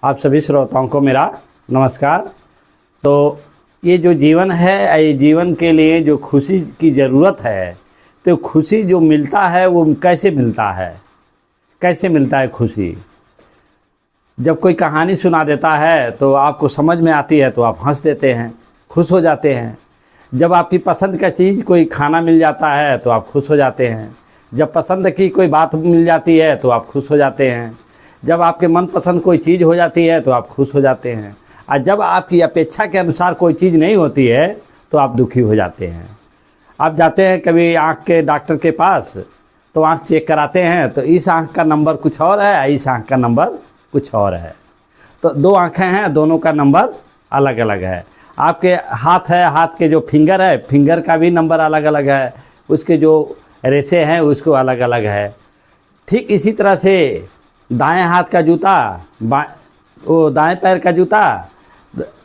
आप सभी श्रोताओं को मेरा नमस्कार। तो ये जो जीवन है, ये जीवन के लिए जो खुशी की ज़रूरत है, तो खुशी जो मिलता है वो कैसे मिलता है? कैसे मिलता है खुशी? जब कोई कहानी सुना देता है तो आपको समझ में आती है तो आप हंस देते हैं, खुश हो जाते हैं। जब आपकी पसंद का चीज़ कोई खाना मिल जाता है तो आप खुश हो जाते हैं। जब पसंद की कोई बात मिल जाती है तो आप खुश हो जाते हैं। जब आपके मनपसंद कोई चीज़ हो जाती है तो आप खुश हो जाते हैं। और जब आपकी अपेक्षा के अनुसार कोई चीज़ नहीं होती है तो आप दुखी हो जाते हैं। आप जाते हैं कभी आँख के डॉक्टर के पास, तो आँख चेक कराते हैं तो इस आँख का नंबर कुछ और है, इस आँख का नंबर कुछ और है। तो दो आँखें हैं, दोनों का नंबर अलग अलग है। आपके हाथ है, हाथ के जो फिंगर है, फिंगर का भी नंबर अलग अलग है, उसके जो रेशे हैं उसको अलग अलग है। ठीक इसी तरह से दाएं हाथ का जूता, दाएं पैर का जूता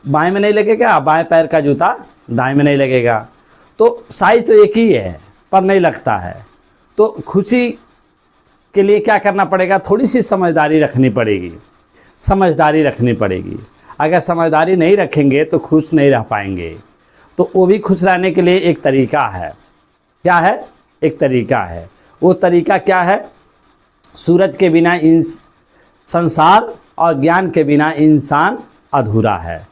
बाएं में नहीं लगेगा, बाएं पैर का जूता दाएं में नहीं लगेगा। तो साइज तो एक ही है पर नहीं लगता है। तो खुशी के लिए क्या करना पड़ेगा? थोड़ी सी समझदारी रखनी पड़ेगी, समझदारी रखनी पड़ेगी। अगर समझदारी नहीं रखेंगे तो खुश नहीं रह पाएंगे। तो वो भी खुश रहने के लिए एक तरीका है। क्या है? एक तरीका है। वो तरीका क्या है? सूरज के बिना संसार और ज्ञान के बिना इंसान अधूरा है।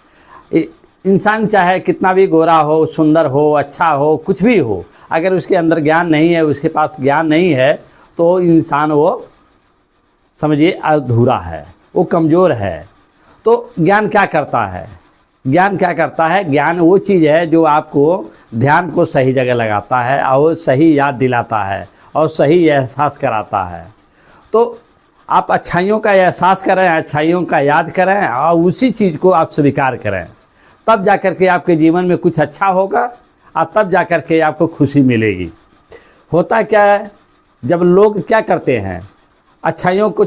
इंसान चाहे कितना भी गोरा हो, सुंदर हो, अच्छा हो, कुछ भी हो, अगर उसके अंदर ज्ञान नहीं है, उसके पास ज्ञान नहीं है, तो इंसान वो समझिए अधूरा है, वो कमज़ोर है। तो ज्ञान क्या करता है? ज्ञान क्या करता है? ज्ञान वो चीज़ है जो आपको ध्यान को सही जगह लगाता है और सही याद दिलाता है और सही एहसास कराता है। तो आप अच्छाइयों का एहसास करें, अच्छाइयों का याद करें और उसी चीज़ को आप स्वीकार करें, तब जा कर के आपके जीवन में कुछ अच्छा होगा और तब जा कर के आपको खुशी मिलेगी। होता क्या है, जब लोग क्या करते हैं, अच्छाइयों को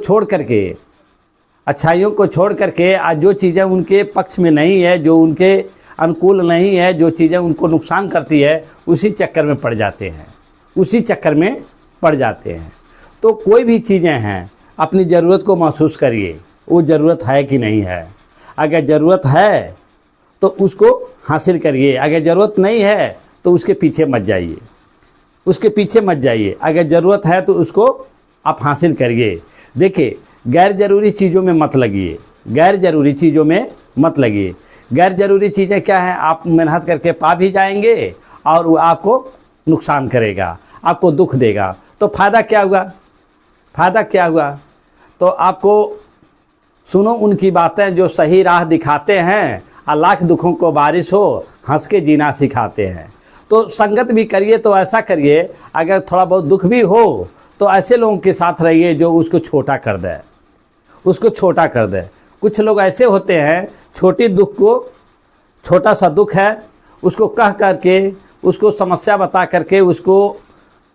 छोड़ करके आज जो चीज़ें उनके पक्ष में नहीं है, जो उनके अनुकूल नहीं है, जो चीज़ें उनको नुकसान करती है, उसी चक्कर में पड़ जाते हैं। तो कोई भी चीज़ें हैं, अपनी ज़रूरत को महसूस करिए, वो ज़रूरत है कि नहीं है। अगर ज़रूरत है तो उसको हासिल करिए, अगर ज़रूरत नहीं है तो उसके पीछे मत जाइए। अगर ज़रूरत है तो उसको आप हासिल करिए। देखिए, गैर ज़रूरी चीज़ों में मत लगिए। गैर ज़रूरी चीज़ें क्या हैं? आप मेहनत करके पा भी जाएंगे और वो आपको नुकसान करेगा, आपको दुख देगा। तो फ़ायदा क्या हुआ? तो आपको सुनो उनकी बातें जो सही राह दिखाते हैं और लाख दुखों को बारिश हो हंस के जीना सिखाते हैं। तो संगत भी करिए तो ऐसा करिए, अगर थोड़ा बहुत दुख भी हो तो ऐसे लोगों के साथ रहिए जो उसको छोटा कर दे। कुछ लोग ऐसे होते हैं, छोटा सा दुख है उसको कह करके, उसको समस्या बता करके उसको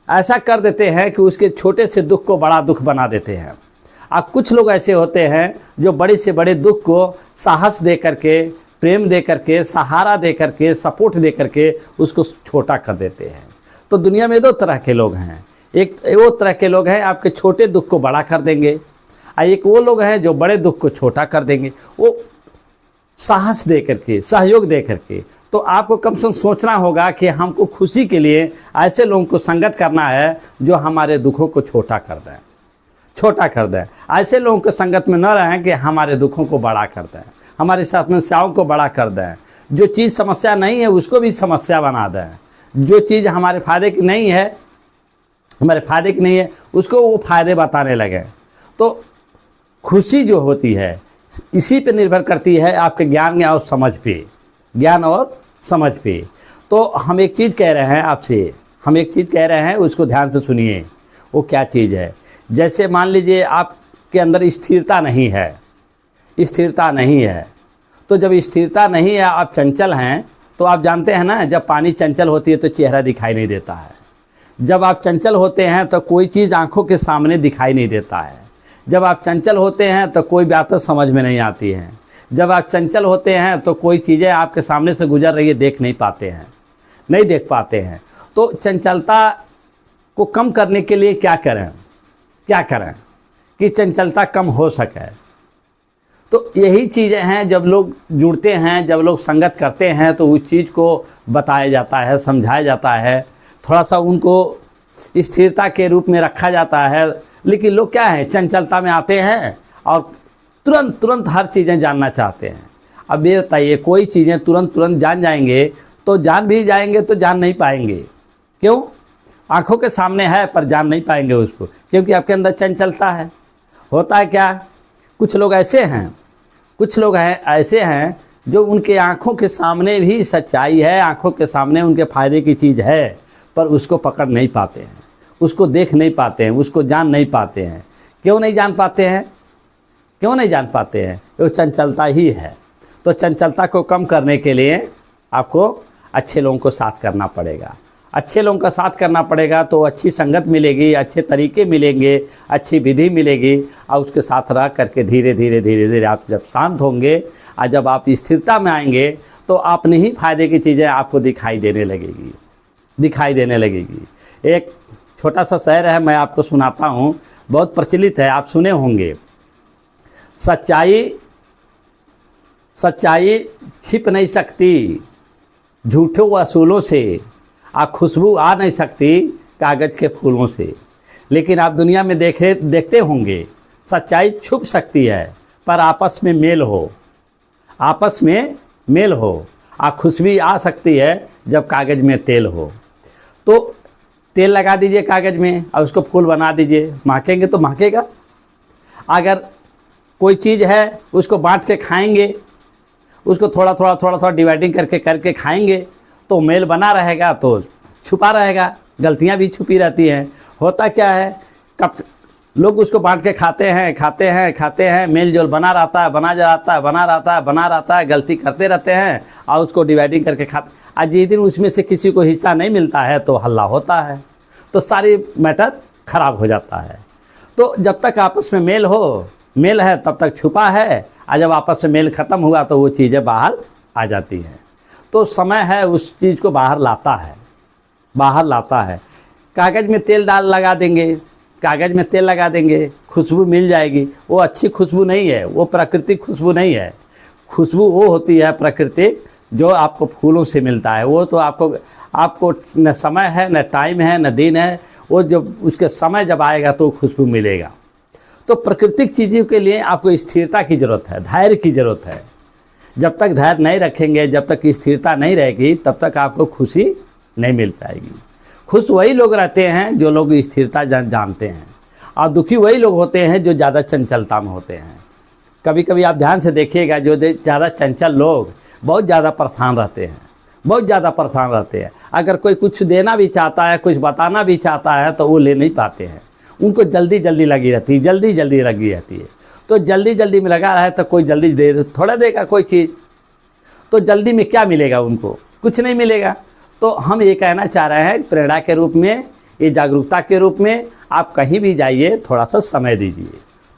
ऐसा कर देते हैं कि उसके छोटे से दुख को बड़ा दुख बना देते हैं। अब कुछ लोग ऐसे होते हैं जो बड़े से बड़े दुख को साहस दे करके, प्रेम दे करके, सहारा दे करके, सपोर्ट दे करके उसको छोटा कर देते हैं। तो दुनिया में दो तरह के लोग हैं। एक वो तरह के लोग हैं आपके छोटे दुख को बड़ा कर देंगे, और एक वो लोग हैं जो बड़े दुख को छोटा कर देंगे, वो साहस दे करके, सहयोग दे करके। तो आपको कम से कम सोचना होगा कि हमको खुशी के लिए ऐसे लोगों को संगत करना है जो हमारे दुखों को छोटा कर दें। ऐसे लोगों के संगत में न रहें कि हमारे दुखों को बड़ा कर दें, हमारी समस्याओं को बड़ा कर दें। जो चीज़ समस्या नहीं है उसको भी समस्या बना दें। जो चीज़ हमारे फायदे की नहीं है उसको वो फायदे बताने लगे। तो खुशी जो होती है इसी पे निर्भर करती है आपके ज्ञान और समझ पे। तो हम एक चीज़ कह रहे हैं उसको ध्यान से सुनिए। वो क्या चीज़ है? जैसे मान लीजिए आपके अंदर स्थिरता नहीं है। तो जब स्थिरता नहीं है, आप चंचल हैं, तो आप जानते हैं ना, जब पानी चंचल होती है तो चेहरा दिखाई नहीं देता है। जब आप चंचल होते हैं तो कोई चीज़ आंखों के सामने दिखाई नहीं देता है। जब आप चंचल होते हैं तो कोई बात समझ में नहीं आती है। जब आप चंचल होते हैं तो कोई चीज़ें आपके सामने से गुजर रही है नहीं देख पाते हैं। तो चंचलता को कम करने के लिए क्या करें कि चंचलता कम हो सके? तो तो यही चीज़ें हैं, जब लोग जुड़ते हैं, जब लोग संगत करते हैं तो उस चीज़ को बताया जाता है, समझाया जाता है, थोड़ा सा उनको स्थिरता के रूप में रखा जाता है। लेकिन लोग क्या है, चंचलता में आते हैं और तुरंत तुरंत हर चीज़ें जानना चाहते हैं। अब ये बताइए, कोई चीज़ें तुरंत तुरंत जान जाएंगे तो जान भी जाएंगे तो जान नहीं पाएंगे। क्यों? आंखों के सामने है पर जान नहीं पाएंगे उसको, क्योंकि आपके अंदर चंचलता है। होता है क्या, कुछ लोग ऐसे हैं जो उनके आंखों के सामने भी सच्चाई है, आंखों के सामने उनके फ़ायदे की चीज़ है, पर उसको पकड़ नहीं पाते हैं, उसको देख नहीं पाते हैं, उसको जान नहीं पाते हैं। क्यों नहीं जान पाते हैं? क्यों नहीं जान पाते हैं? वो चंचलता ही है। तो चंचलता को कम करने के लिए आपको अच्छे लोगों को साथ करना पड़ेगा। अच्छे लोगों का साथ करना पड़ेगा तो अच्छी संगत मिलेगी, अच्छे तरीके मिलेंगे, अच्छी विधि मिलेगी, और उसके साथ रह करके धीरे धीरे आप जब शांत होंगे और जब आप स्थिरता में आएंगे तो अपने ही फायदे की चीज़ें आपको दिखाई देने लगेगी। एक छोटा सा शेर है, मैं आपको सुनाता हूँ, बहुत प्रचलित है, आप सुने होंगे। सच्चाई छिप नहीं सकती झूठों असूलों से, खुशबू आ नहीं सकती कागज़ के फूलों से। लेकिन आप दुनिया में देखते होंगे, सच्चाई छुप सकती है पर आपस में मेल हो, खुशबू आ सकती है जब कागज़ में तेल हो। तो तेल लगा दीजिए कागज़ में और उसको फूल बना दीजिए, महकेंगे तो महकेगा। अगर कोई चीज़ है उसको बांट के खाएंगे, उसको थोड़ा थोड़ा डिवाइडिंग करके खाएंगे तो मेल बना रहेगा, तो छुपा रहेगा, गलतियां भी छुपी रहती हैं। होता क्या है, कब लोग उसको बांट के खाते हैं, मेल जोल बना रहता है, गलती करते रहते हैं और उसको डिवाइडिंग करके खाते। आज जिस दिन उसमें से किसी को हिस्सा नहीं मिलता है तो हल्ला होता है, तो सारी मैटर ख़राब हो जाता है। तो जब तक आपस में मेल है तब तक छुपा है, और जब आपस में मेल ख़त्म हुआ तो वो चीज़ें बाहर आ जाती हैं। तो समय है उस चीज़ को बाहर लाता है। कागज़ में तेल लगा देंगे, खुशबू मिल जाएगी। वो अच्छी खुशबू नहीं है, वो प्राकृतिक खुशबू नहीं है। खुशबू वो होती है प्राकृतिक जो आपको फूलों से मिलता है। वो तो आपको न समय है, न टाइम है, न दिन है, वो जब उसके समय जब आएगा तो खुशबू मिलेगा। तो प्राकृतिक चीज़ों के लिए आपको स्थिरता की ज़रूरत है, धैर्य की ज़रूरत है। जब तक धैर्य नहीं रखेंगे, जब तक स्थिरता नहीं रहेगी, तब तक आपको खुशी नहीं मिल पाएगी। खुश वही लोग रहते हैं जो लोग स्थिरता जानते हैं, और दुखी वही लोग होते हैं जो ज़्यादा चंचलता में होते हैं। कभी कभी आप ध्यान से देखिएगा, जो ज़्यादा चंचल लोग बहुत ज़्यादा परेशान रहते हैं। अगर कोई कुछ देना भी चाहता है, कुछ बताना भी चाहता है तो वो ले नहीं पाते हैं। उनको जल्दी लगी रहती है। तो जल्दी में लगा रहा है तो कोई जल्दी दे थोड़ा देगा कोई चीज़, तो जल्दी में क्या मिलेगा उनको? कुछ नहीं मिलेगा। तो हम ये कहना चाह रहे हैं, प्रेरणा के रूप में, ये जागरूकता के रूप में, आप कहीं भी जाइए थोड़ा सा समय दीजिए,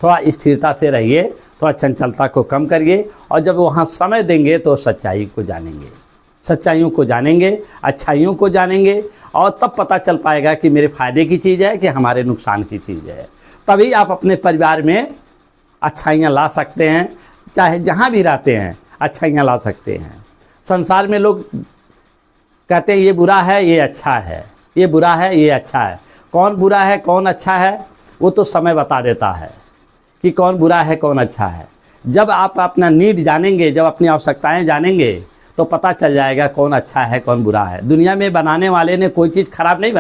थोड़ा स्थिरता से रहिए, थोड़ा चंचलता को कम करिए, और जब वहाँ समय देंगे तो सच्चाइयों को जानेंगे, अच्छाइयों को जानेंगे, और तब पता चल पाएगा कि मेरे फ़ायदे की चीज़ है कि हमारे नुकसान की चीज़ है। तभी आप अपने परिवार में अच्छाइयाँ ला सकते हैं, चाहे जहाँ भी रहते हैं अच्छाइयाँ ला सकते हैं। संसार में लोग कहते हैं ये बुरा है, ये अच्छा है, ये बुरा है, ये अच्छा है। कौन बुरा है, कौन अच्छा है, वो तो समय बता देता है कि कौन बुरा है, कौन अच्छा है। जब आप अपना नीड जानेंगे, जब अपनी आवश्यकताएं जानेंगे, तो पता चल जाएगा कौन अच्छा है, कौन बुरा है। दुनिया में बनाने वाले ने कोई चीज़ खराब नहीं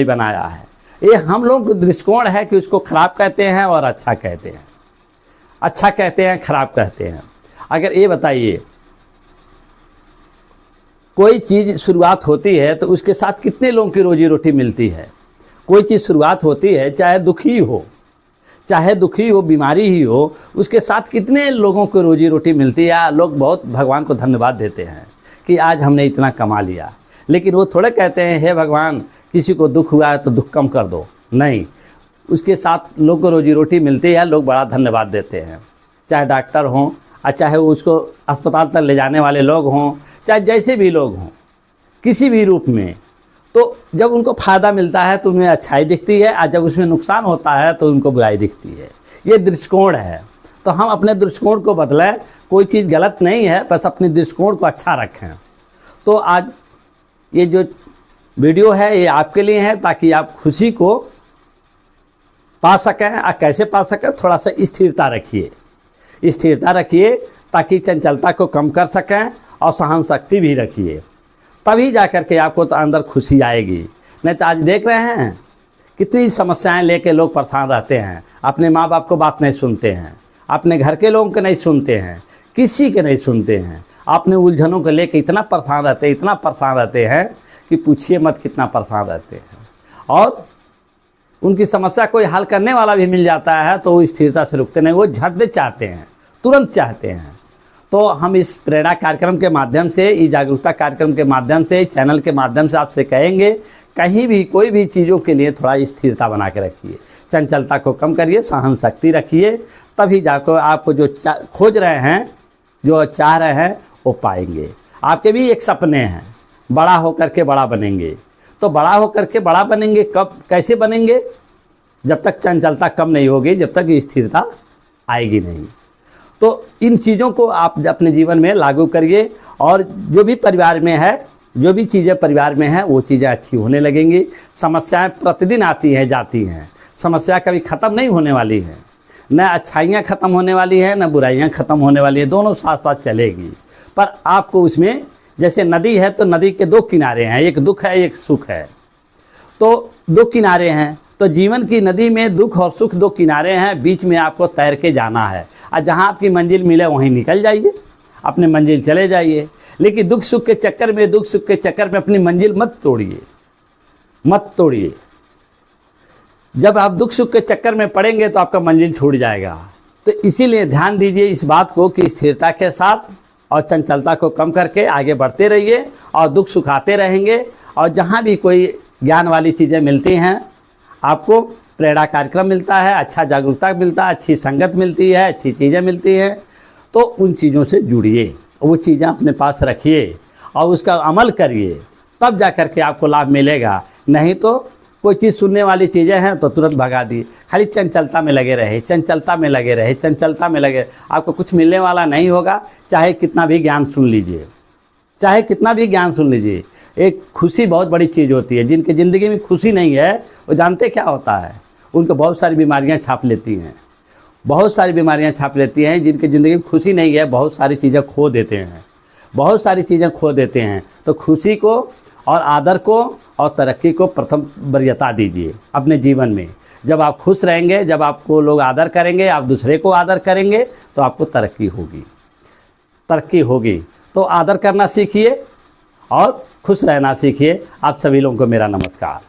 बनाया है, ये हम लोग का दृष्टिकोण है कि उसको खराब कहते हैं और अच्छा कहते हैं, खराब कहते हैं। अगर ये बताइए, कोई चीज़ शुरुआत होती है तो उसके साथ कितने लोगों की रोजी रोटी मिलती है? कोई चीज़ शुरुआत होती है, चाहे दुखी हो, बीमारी ही हो, उसके साथ कितने लोगों को रोजी रोटी मिलती है। लोग बहुत भगवान को धन्यवाद देते हैं कि आज हमने इतना कमा लिया, लेकिन वो थोड़े कहते हैं हे भगवान किसी को दुख हुआ है तो दुख कम कर दो। नहीं, उसके साथ लोग को रोजी रोटी मिलती है, लोग बड़ा धन्यवाद देते हैं। चाहे डॉक्टर हों, और चाहे उसको अस्पताल तक ले जाने वाले लोग हों, चाहे जैसे भी लोग हों, किसी भी रूप में, तो जब उनको फ़ायदा मिलता है तो उन्हें अच्छाई दिखती है, और जब उसमें नुकसान होता है तो उनको बुराई दिखती है। ये दृष्टिकोण है। तो हम अपने दृष्टिकोण को बदलें। कोई चीज़ गलत नहीं है, बस अपने दृष्टिकोण को अच्छा रखें। तो आज ये जो वीडियो है ये आपके लिए है, ताकि आप खुशी को पा सकें। और कैसे पा सकें, थोड़ा सा स्थिरता रखिए, स्थिरता रखिए ताकि चंचलता को कम कर सकें, और सहन शक्ति भी रखिए। तभी जा कर के आपको तो अंदर खुशी आएगी। नहीं तो आज देख रहे हैं कितनी समस्याएं लेके लोग परेशान रहते हैं, अपने माँ बाप को बात नहीं सुनते हैं, अपने घर के लोगों के नहीं सुनते हैं, किसी के नहीं सुनते हैं, अपने उलझनों को लेके इतना परेशान रहते हैं, इतना परेशान रहते हैं कि पूछिए मत कितना परेशान रहते हैं। और उनकी समस्या कोई हल करने वाला भी मिल जाता है तो वो स्थिरता से रुकते नहीं, वो झट से चाहते हैं, तुरंत चाहते हैं। तो हम इस प्रेरणा कार्यक्रम के माध्यम से, इस जागरूकता कार्यक्रम के माध्यम से, चैनल के माध्यम से आपसे कहेंगे, कहीं भी कोई भी चीज़ों के लिए थोड़ा स्थिरता बना के रखिए, चंचलता को कम करिए, सहन शक्ति रखिए। तभी जाकर आपको जो खोज रहे हैं, जो चाह रहे हैं, वो पाएंगे। आपके भी एक सपने हैं, बड़ा होकर के बड़ा बनेंगे। तो बड़ा होकर के बड़ा बनेंगे कब, कैसे बनेंगे? जब तक चंचलता कम नहीं होगी, जब तक स्थिरता आएगी नहीं। तो इन चीज़ों को आप अपने जीवन में लागू करिए, और जो भी परिवार में है, जो भी चीज़ें परिवार में हैं, वो चीज़ें अच्छी होने लगेंगी। समस्याएं प्रतिदिन आती हैं जाती हैं, समस्या कभी ख़त्म नहीं होने वाली है। न अच्छाइयाँ ख़त्म होने वाली है, न बुराइयाँ ख़त्म होने वाली है, दोनों साथ साथ चलेगी। पर आपको उसमें, जैसे नदी है तो नदी के दो किनारे हैं, एक दुख है एक सुख है। तो दो किनारे हैं, तो जीवन की नदी में दुख और सुख दो किनारे हैं, बीच में आपको तैर के जाना है। और जहाँ आपकी मंजिल मिले वहीं निकल जाइए, अपने मंजिल चले जाइए। लेकिन दुख सुख के चक्कर में, दुख सुख के चक्कर में अपनी मंजिल मत तोड़िए, मत तोड़िए। जब आप दुख सुख के चक्कर में पड़ेंगे तो आपका मंजिल छूट जाएगा। तो इसीलिए ध्यान दीजिए इस बात को कि स्थिरता के साथ और चंचलता को कम करके आगे बढ़ते रहिए, और दुख सुख आते रहेंगे। और जहाँ भी कोई ज्ञान वाली चीज़ें मिलती हैं, आपको प्रेरणा कार्यक्रम मिलता है, अच्छा जागरूकता मिलता है, अच्छी संगत मिलती है, अच्छी चीज़ें मिलती हैं, तो उन चीज़ों से जुड़िए, वो चीज़ें अपने पास रखिए और उसका अमल करिए, तब जा कर के आपको लाभ मिलेगा। नहीं तो कोई चीज़ सुनने वाली चीज़ें हैं तो तुरंत भगा दी, खाली चंचलता में लगे रहे, चंचलता में लगे रहे, चंचलता में लगे, आपको कुछ मिलने वाला नहीं होगा। चाहे कितना भी ज्ञान सुन लीजिए, चाहे कितना भी ज्ञान सुन लीजिए। एक खुशी बहुत बड़ी चीज़ होती है। जिनके ज़िंदगी में खुशी नहीं है वो जानते क्या होता है, उनको बहुत सारी बीमारियां छाप लेती हैं, बहुत सारी बीमारियां छाप लेती हैं। जिनकी ज़िंदगी में खुशी नहीं है बहुत सारी चीज़ें खो देते हैं, बहुत सारी चीज़ें खो देते हैं। तो खुशी को और आदर को और तरक्की को प्रथम वरीयता दीजिए अपने जीवन में। जब आप खुश रहेंगे, जब आपको लोग आदर करेंगे, आप दूसरे को आदर करेंगे, तो आपको तरक्की होगी, तरक्की होगी। तो आदर करना सीखिए और खुश रहना सीखिए। आप सभी लोगों को मेरा नमस्कार।